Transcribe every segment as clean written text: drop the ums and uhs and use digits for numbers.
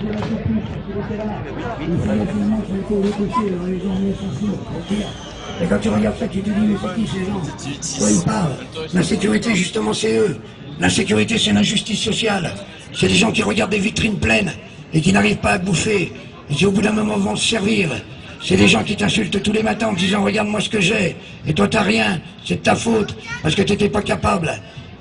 Et quand tu regardes ça, tu te dis, mais c'est qui ces gens? Quoi ils parlent? La sécurité, justement, c'est eux. La sécurité, c'est l'injustice sociale. C'est des gens qui regardent des vitrines pleines et qui n'arrivent pas à bouffer et qui, au bout d'un moment, vont se servir. C'est des gens qui t'insultent tous les matins en te disant, regarde-moi ce que j'ai. Et toi, t'as rien. C'est de ta faute parce que t'étais pas capable.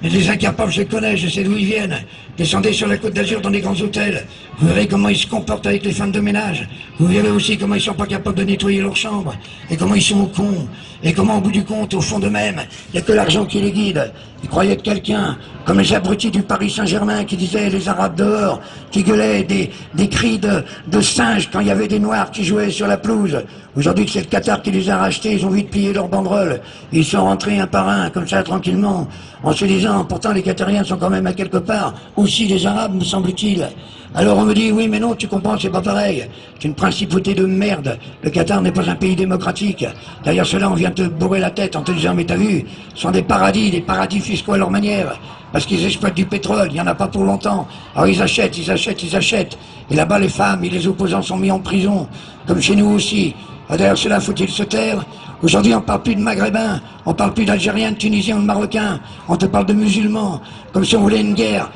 Mais les incapables, je les connais, je sais d'où ils viennent. Descendez sur la Côte d'Azur dans des grands hôtels. Vous verrez comment ils se comportent avec les femmes de ménage. Vous verrez aussi comment ils sont pas capables de nettoyer leur chambre. Et comment ils sont au con. Et comment, au bout du compte, au fond d'eux-mêmes, il n'y a que l'argent qui les guide. Ils croyaient être quelqu'un, comme les abrutis du Paris Saint-Germain qui disaient les Arabes dehors, qui gueulaient des cris de singes quand il y avait des Noirs qui jouaient sur la pelouse. Aujourd'hui, c'est le Qatar qui les a rachetés, ils ont envie de piller leurs banderoles. Ils sont rentrés un par un, comme ça, tranquillement, en se disant, pourtant les Qatariens sont quand même à quelque part, aussi les Arabes, me semble-t-il. Alors on me dit, oui mais non, tu comprends, c'est pas pareil. C'est une principauté de merde. Le Qatar n'est pas un pays démocratique. Derrière cela, on vient te bourrer la tête en te disant, mais t'as vu, ce sont des paradis fiscaux à leur manière. Parce qu'ils exploitent du pétrole, il n'y en a pas pour longtemps. Alors ils achètent. Et là-bas, les femmes et les opposants sont mis en prison, comme chez nous aussi. Derrière cela, faut-il se taire? Aujourd'hui, on ne parle plus de Maghrébins, on ne parle plus d'Algériens, de Tunisiens ou de Marocains, on te parle de musulmans, comme si on voulait une guerre,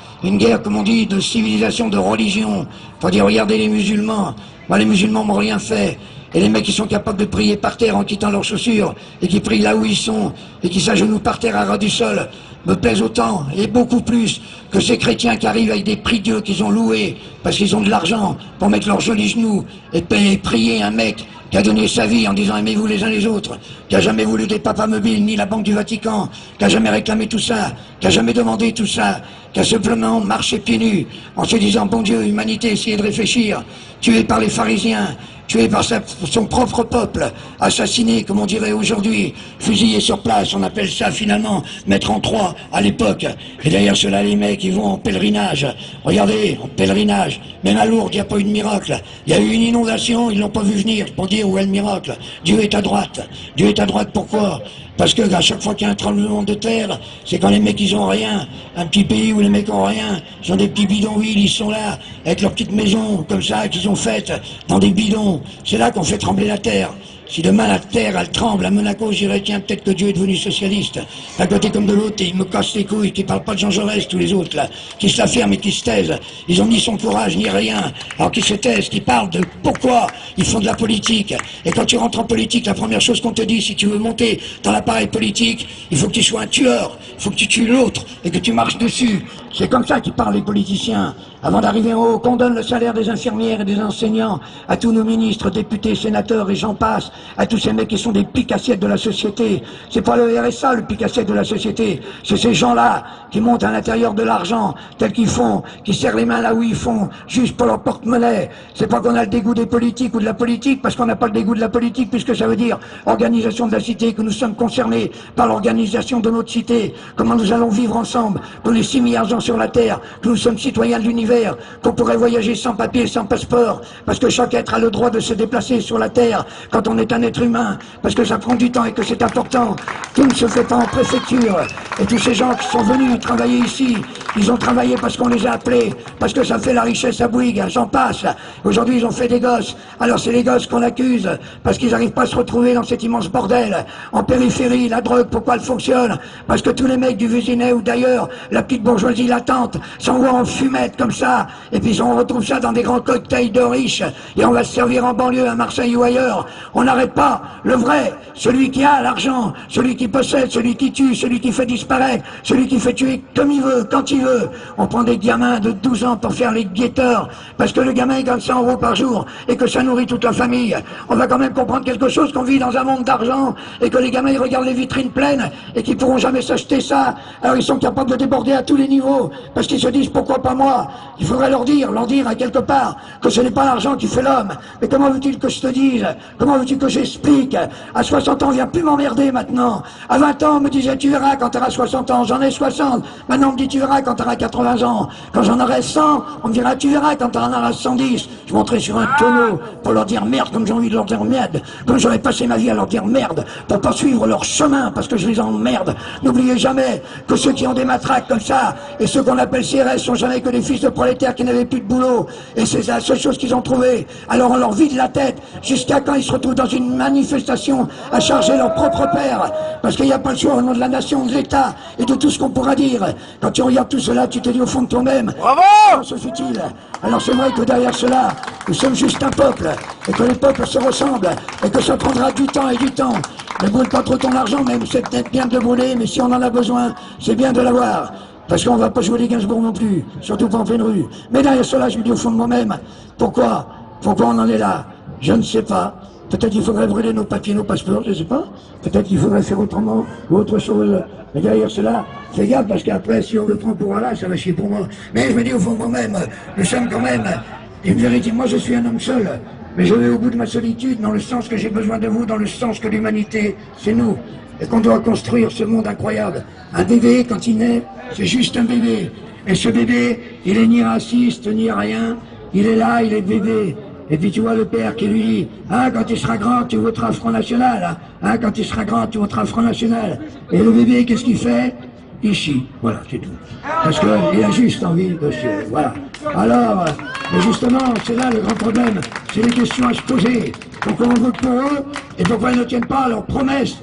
comme on dit, de civilisation, de religion. Faut dire, regardez les musulmans, moi les musulmans m'ont rien fait, et les mecs qui sont capables de prier par terre en quittant leurs chaussures, et qui prient là où ils sont, et qui s'agenouillent par terre à ras du sol, me plaisent autant, et beaucoup plus, que ces chrétiens qui arrivent avec des prie-dieux qu'ils ont loués, parce qu'ils ont de l'argent, pour mettre leurs jolis genoux, et prier un mec qui a donné sa vie en disant aimez-vous les uns les autres, qui a jamais voulu des papas mobiles ni la Banque du Vatican, qui a jamais réclamé tout ça, qui a jamais demandé tout ça, qui a simplement marché pieds nus en se disant bon Dieu, humanité, essayez de réfléchir, tué par les pharisiens, tué par son propre peuple, assassiné, comme on dirait aujourd'hui, fusillé sur place, on appelle ça finalement mettre en croix à l'époque. Et derrière cela, les mecs, ils vont en pèlerinage. Regardez, en pèlerinage, même à Lourdes, il n'y a pas eu de miracle. Il y a eu une inondation, ils l'ont pas vu venir, pour dire où est le miracle. Dieu est à droite. Dieu est à droite, pourquoi? Parce que à chaque fois qu'il y a un tremblement de terre, c'est quand les mecs ils ont rien. Un petit pays où les mecs ont rien, ils ont des petits bidonvilles, ils sont là, avec leurs petites maisons, comme ça, qu'ils ont faites dans des bidons. C'est là qu'on fait trembler la terre. Si demain la terre, elle tremble, à Monaco, je dirais, tiens, peut-être que Dieu est devenu socialiste. D'un côté comme de l'autre, et ils me cassent les couilles, qui parlent pas de Jean Jaurès, tous les autres, là, qui se l'affirment et qui se taisent. Ils ont ni son courage, ni rien. Alors qu'ils se taisent, qui parlent de pourquoi ils font de la politique. Et quand tu rentres en politique, la première chose qu'on te dit, si tu veux monter dans l'appareil politique, il faut que tu sois un tueur, il faut que tu tues l'autre, et que tu marches dessus. C'est comme ça qu'ils parlent les politiciens. Avant d'arriver en haut, qu'on donne le salaire des infirmières et des enseignants à tous nos ministres, députés, sénateurs et j'en passe, à tous ces mecs qui sont des piques-assiettes de la société. C'est pas le RSA le pique-assiette de la société, c'est ces gens-là qui montent à l'intérieur de l'argent tel qu'ils font, qui serrent les mains là où ils font, juste pour leur porte-monnaie. C'est pas qu'on a le dégoût des politiques ou de la politique, parce qu'on n'a pas le dégoût de la politique, puisque ça veut dire organisation de la cité, que nous sommes concernés par l'organisation de notre cité, comment nous allons vivre ensemble, pour les 6 milliards de gens sur la Terre, que nous sommes citoyens de l'univers, qu'on pourrait voyager sans papier, sans passeport, parce que chaque être a le droit de se déplacer sur la Terre quand on est un être humain, parce que ça prend du temps et que c'est important. Tout ne se fait pas en préfecture. Et tous ces gens qui sont venus travailler ici, ils ont travaillé parce qu'on les a appelés, parce que ça fait la richesse à Bouygues, j'en passe. Aujourd'hui, ils ont fait des gosses. Alors c'est les gosses qu'on accuse, parce qu'ils n'arrivent pas à se retrouver dans cet immense bordel. En périphérie, la drogue, pourquoi elle fonctionne? Parce que tous les mecs du Vésinet ou d'ailleurs, la petite bourgeoisie latente, s'envoient en fumette comme ça, et puis on retrouve ça dans des grands cocktails de riches, et on va se servir en banlieue, à Marseille ou ailleurs. On n'arrête pas. Le vrai, celui qui a l'argent, celui qui possède, celui qui tue, celui qui fait disparaître, celui qui fait tuer comme il veut, quand il veut. On prend des gamins de 12 ans pour faire les guetteurs, parce que le gamin il gagne 100 € par jour, et que ça nourrit toute la famille. On va quand même comprendre quelque chose, qu'on vit dans un monde d'argent, et que les gamins ils regardent les vitrines pleines, et qu'ils pourront jamais s'acheter ça. Alors ils sont capables de déborder à tous les niveaux, parce qu'ils se disent pourquoi pas moi. Il faudrait leur dire à quelque part, que ce n'est pas l'argent qui fait l'homme. Mais comment veux-tu que je te dise? Comment veux-tu que j'explique? À 60 ans, viens plus m'emmerder maintenant. À 20 ans, on me disait tu verras quand tu auras 60 ans. J'en ai 60. Maintenant, on me dit tu verras quand tu auras 80 ans. Quand j'en aurai 100, on me dira tu verras quand tu en auras 110. Je monterai sur un tonneau pour leur dire merde comme j'ai envie de leur dire merde, comme j'aurais passé ma vie à leur dire merde, pour pas suivre leur chemin parce que je les emmerde. N'oubliez jamais que ceux qui ont des matraques comme ça, et ceux qu'on appelle CRS sont jamais que des fils de prolétaires qui n'avaient plus de boulot, et c'est la seule chose qu'ils ont trouvé. Alors on leur vide la tête, jusqu'à quand ils se retrouvent dans une manifestation à charger leur propre père, parce qu'il n'y a pas le choix au nom de la nation, de l'État, et de tout ce qu'on pourra dire. Quand tu regardes tout cela, tu te dis au fond de toi-même, bravo! Comment se fait-il? Alors c'est vrai que derrière cela, nous sommes juste un peuple, et que les peuples se ressemblent, et que ça prendra du temps et du temps. Ne brûle pas trop ton argent, même c'est peut-être bien de le brûler, mais si on en a besoin, c'est bien de l'avoir. Parce qu'on ne va pas jouer les Gainsbourg non plus, surtout pas en pleine rue. Mais derrière cela, je me dis au fond de moi-même, pourquoi on en est là? Je ne sais pas. Peut-être qu'il faudrait brûler nos papiers, nos passeports, je ne sais pas. Peut-être qu'il faudrait faire autrement ou autre chose. Mais derrière cela, fais gaffe parce qu'après, si on le prend pour là, ça va chier pour moi. Mais je me dis au fond de moi-même, nous sommes quand même une vérité. Moi, je suis un homme seul, mais je vais au bout de ma solitude dans le sens que j'ai besoin de vous, dans le sens que l'humanité, c'est nous. Et qu'on doit construire ce monde incroyable. Un bébé, quand il naît, c'est juste un bébé. Et ce bébé, il est ni raciste, ni rien. Il est là, il est bébé. Et puis tu vois le père qui lui dit, hein, quand il sera grand, tu voteras Front National, hein, quand il sera grand, tu voteras Front National. Et le bébé, qu'est-ce qu'il fait? Il chie. Voilà, c'est tout. Parce qu'il a juste envie de chier. Voilà. Alors, mais justement, c'est là le grand problème. C'est les questions à se poser. Pourquoi on vote pour eux et pourquoi ils ne tiennent pas à leurs promesses?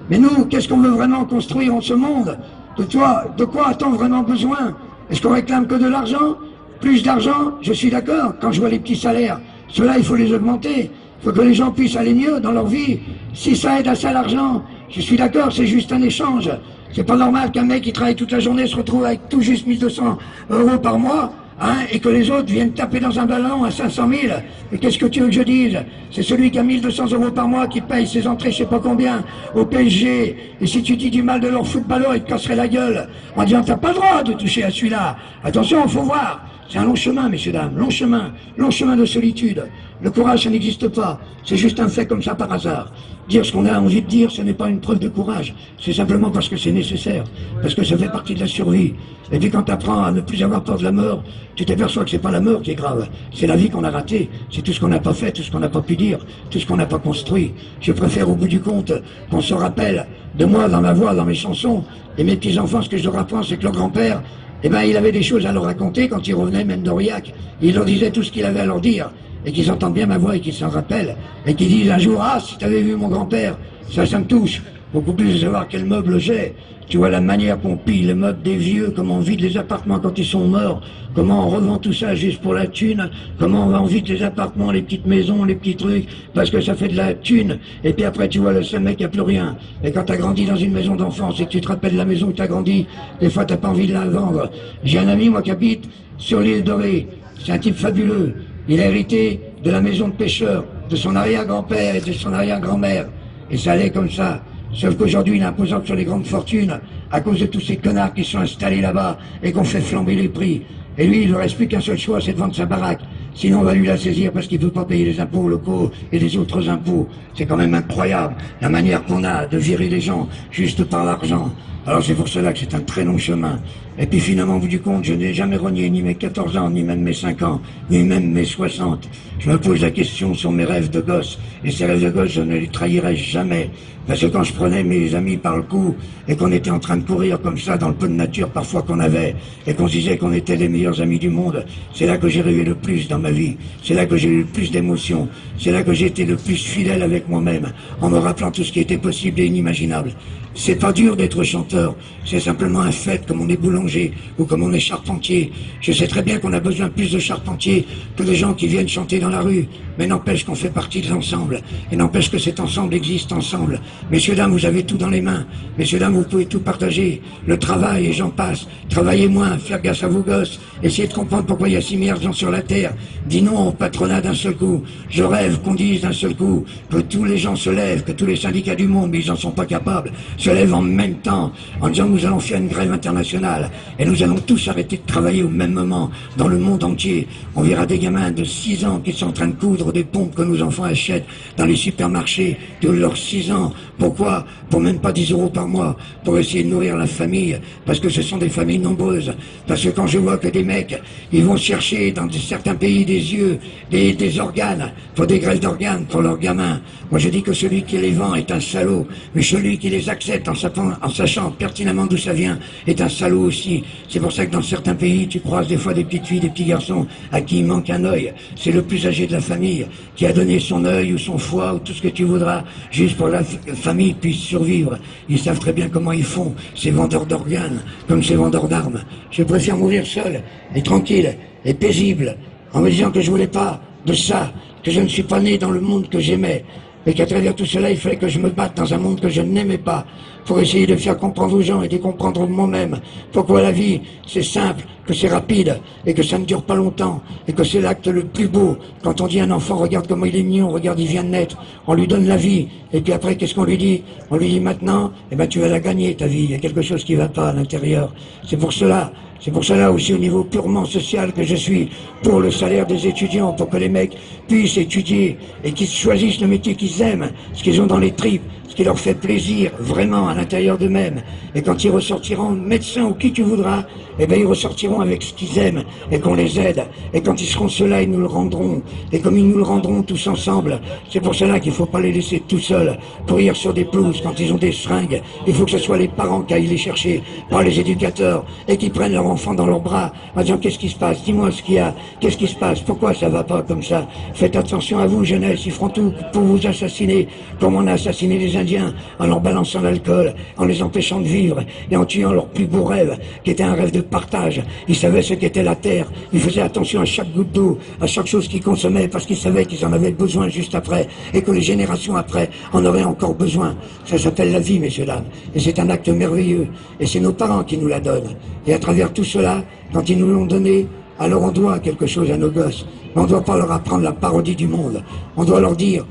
Mais nous, qu'est-ce qu'on veut vraiment construire en ce monde? De quoi a-t-on vraiment besoin? Est-ce qu'on réclame que de l'argent? Plus d'argent? Je suis d'accord, quand je vois les petits salaires. Cela, il faut les augmenter. Il faut que les gens puissent aller mieux dans leur vie. Si ça aide à ça l'argent, je suis d'accord, c'est juste un échange. C'est pas normal qu'un mec qui travaille toute la journée se retrouve avec tout juste 1200 € par mois, hein, et que les autres viennent taper dans un ballon à 500 000. Et qu'est-ce que tu veux que je dise? C'est celui qui a 1200 € par mois qui paye ses entrées je sais pas combien au PSG. Et si tu dis du mal de leur footballeur, il te casserait la gueule en disant t'as pas le droit de toucher à celui-là. Attention, faut voir. C'est un long chemin, messieurs, dames, long chemin de solitude. Le courage, ça n'existe pas. C'est juste un fait comme ça par hasard. Dire ce qu'on a envie de dire, ce n'est pas une preuve de courage. C'est simplement parce que c'est nécessaire. Parce que ça fait partie de la survie. Et puis quand tu apprends à ne plus avoir peur de la mort, tu t'aperçois que c'est pas la mort qui est grave. C'est la vie qu'on a ratée. C'est tout ce qu'on n'a pas fait, tout ce qu'on n'a pas pu dire, tout ce qu'on n'a pas construit. Je préfère au bout du compte qu'on se rappelle de moi dans ma voix, dans mes chansons. Et mes petits-enfants, ce que je leur apprends, c'est que leur grand-père, eh ben, il avait des choses à leur raconter quand il revenait même d'Aurillac. Il leur disait tout ce qu'il avait à leur dire. Et qu'ils entendent bien ma voix et qu'ils s'en rappellent. Et qu'ils disent un jour, ah, si tu avais vu mon grand-père, ça me touche. Beaucoup plus de savoir quel meuble j'ai. Tu vois la manière qu'on pille les meubles des vieux, comment on vide les appartements quand ils sont morts, comment on revend tout ça juste pour la thune, comment on vide les appartements, les petites maisons, les petits trucs, parce que ça fait de la thune. Et puis après, tu vois, le seul mec, il n'y a plus rien. Et quand t'as grandi dans une maison d'enfance et que tu te rappelles la maison où t'as grandi, des fois t'as pas envie de la vendre. J'ai un ami, moi, qui habite sur l'île Dorée. C'est un type fabuleux. Il a hérité de la maison de pêcheur, de son arrière-grand-père et de son arrière-grand-mère. Et ça allait comme ça. Sauf qu'aujourd'hui, il est imposant sur les grandes fortunes, à cause de tous ces connards qui sont installés là-bas et qu'on fait flamber les prix. Et lui, il ne reste plus qu'un seul choix, c'est de vendre sa baraque. Sinon, on va lui la saisir parce qu'il ne peut pas payer les impôts locaux et les autres impôts. C'est quand même incroyable, la manière qu'on a de virer les gens juste par l'argent. Alors c'est pour cela que c'est un très long chemin. Et puis finalement, au bout du compte, je n'ai jamais renié ni mes 14 ans, ni même mes 5 ans, ni même mes 60. Je me pose la question sur mes rêves de gosse. Et ces rêves de gosse, je ne les trahirai jamais. Parce que quand je prenais mes amis par le cou, et qu'on était en train de courir comme ça dans le peu de nature parfois qu'on avait, et qu'on se disait qu'on était les meilleurs amis du monde, c'est là que j'ai rêvé le plus dans ma vie. C'est là que j'ai eu le plus d'émotions. C'est là que j'ai été le plus fidèle avec moi-même, en me rappelant tout ce qui était possible et inimaginable. C'est pas dur d'être chanteur, c'est simplement un fait comme on est boulanger ou comme on est charpentier. Je sais très bien qu'on a besoin plus de charpentiers que de gens qui viennent chanter dans la rue, mais n'empêche qu'on fait partie de l'ensemble, et n'empêche que cet ensemble existe ensemble. Messieurs, dames, vous avez tout dans les mains. Messieurs, dames, vous pouvez tout partager. Le travail, et j'en passe. Travaillez moins, faire gaffe à vos gosses. Essayez de comprendre pourquoi il y a 6 milliards de gens sur la Terre. Dis non au patronat d'un seul coup. Je rêve qu'on dise d'un seul coup que tous les gens se lèvent, que tous les syndicats du monde, mais ils n'en sont pas capables. se lèvent en même temps en disant nous allons faire une grève internationale et nous allons tous arrêter de travailler au même moment dans le monde entier. On verra des gamins de 6 ans qui sont en train de coudre des pompes que nos enfants achètent dans les supermarchés de leurs 6 ans. Pourquoi? Pour même pas 10 € par mois, pour essayer de nourrir la famille, parce que ce sont des familles nombreuses. Parce que quand je vois que des mecs, ils vont chercher dans certains pays des yeux, des organes, pour des greffes d'organes pour leurs gamins. Moi je dis que celui qui les vend est un salaud, mais celui qui les accepte en sachant pertinemment d'où ça vient est un salaud aussi. C'est pour ça que dans certains pays, tu croises des fois des petites filles, des petits garçons à qui il manque un œil. C'est le plus âgé de la famille qui a donné son œil ou son foie ou tout ce que tu voudras, juste pour que la famille puisse survivre. Ils savent très bien comment ils font, ces vendeurs d'organes, comme ces vendeurs d'armes. Je préfère mourir seul et tranquille et paisible, en me disant que je voulais pas de ça, que je ne suis pas né dans le monde que j'aimais, mais qu'à travers tout cela, il fallait que je me batte dans un monde que je n'aimais pas, pour essayer de faire comprendre aux gens et de comprendre moi-même pourquoi la vie, c'est simple, que c'est rapide, et que ça ne dure pas longtemps, et que c'est l'acte le plus beau. Quand on dit à un enfant, regarde comment il est mignon, regarde, il vient de naître, on lui donne la vie, et puis après, qu'est-ce qu'on lui dit? On lui dit maintenant, eh ben, tu vas la gagner, ta vie, il y a quelque chose qui va pas à l'intérieur. C'est pour cela aussi au niveau purement social que je suis pour le salaire des étudiants, pour que les mecs puissent étudier et qu'ils choisissent le métier qu'ils aiment, ce qu'ils ont dans les tripes, ce qui leur fait plaisir vraiment à l'intérieur d'eux-mêmes. Et quand ils ressortiront médecins ou qui tu voudras, eh bien ils ressortiront avec ce qu'ils aiment et qu'on les aide. Et quand ils seront ceux-là, ils nous le rendront. Et comme ils nous le rendront tous ensemble, c'est pour cela qu'il ne faut pas les laisser tout seuls courir sur des pelouses quand ils ont des seringues. Il faut que ce soit les parents qui aillent les chercher, pas les éducateurs, et qui prennent leur enfant dans leurs bras en disant qu'est-ce qui se passe, dis-moi ce qu'il y a, qu'est-ce qui se passe, pourquoi ça va pas comme ça. Faites attention à vous, jeunesse, ils feront tout pour vous assassiner, comme on a assassiné les Indiens, en leur balançant l'alcool, en les empêchant de vivre, et en tuant leur plus beau rêve, qui était un rêve de partage. Ils savaient ce qu'était la terre, ils faisaient attention à chaque goutte d'eau, à chaque chose qu'ils consommaient, parce qu'ils savaient qu'ils en avaient besoin juste après, et que les générations après en auraient encore besoin. Ça s'appelle la vie, messieurs, dames, et c'est un acte merveilleux, et c'est nos parents qui nous la donnent. Et à travers tout cela, quand ils nous l'ont donné, alors on doit quelque chose à nos gosses, mais on ne doit pas leur apprendre la parodie du monde. On doit leur dire,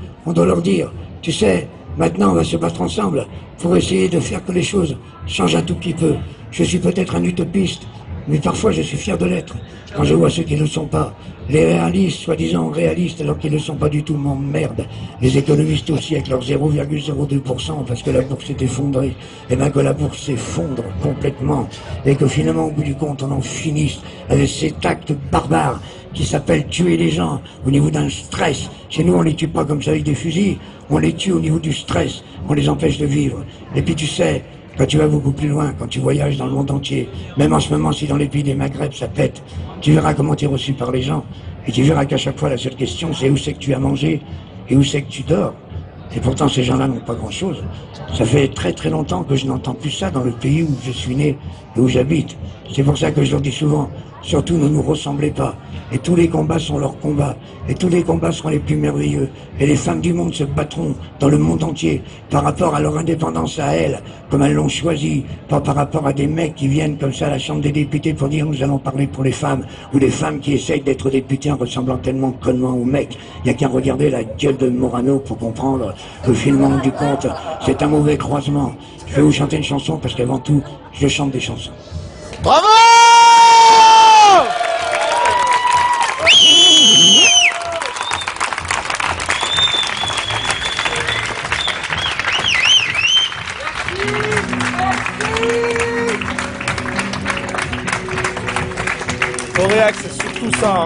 tu sais, maintenant on va se battre ensemble pour essayer de faire que les choses changent un tout petit peu. Je suis peut-être un utopiste, mais parfois je suis fier de l'être. Quand je vois ceux qui ne le sont pas, les réalistes, soi-disant réalistes, alors qu'ils ne le sont pas du tout, m'emmerdent. Les économistes aussi, avec leur 0,02%, parce que la bourse s'est effondrée. Et bien que la bourse s'effondre complètement, et que finalement, au bout du compte, on en finisse avec cet acte barbare qui s'appelle tuer les gens au niveau d'un stress. Chez nous, on les tue pas comme ça avec des fusils, on les tue au niveau du stress, on les empêche de vivre. Et puis tu sais, quand tu vas beaucoup plus loin, quand tu voyages dans le monde entier, même en ce moment, si dans les pays des Maghreb ça pète, tu verras comment tu es reçu par les gens, et tu verras qu'à chaque fois la seule question c'est où c'est que tu as mangé et où c'est que tu dors. Et pourtant ces gens-là n'ont pas grand-chose. Ça fait très très longtemps que je n'entends plus ça dans le pays où je suis né et où j'habite. C'est pour ça que je leur dis souvent, surtout ne nous ressemblez pas. Et tous les combats sont leurs combats. Et tous les combats seront les plus merveilleux. Et les femmes du monde se battront dans le monde entier par rapport à leur indépendance à elles, comme elles l'ont choisi. Pas par rapport à des mecs qui viennent comme ça à la Chambre des députés pour dire nous allons parler pour les femmes. Ou des femmes qui essayent d'être députés en ressemblant tellement connement aux mecs. Il n'y a qu'à regarder la gueule de Morano pour comprendre que finalement du compte, c'est un mauvais croisement. Je vais vous chanter une chanson parce qu'avant tout, je chante des chansons. Bravo! Coréac, c'est surtout ça. Hein.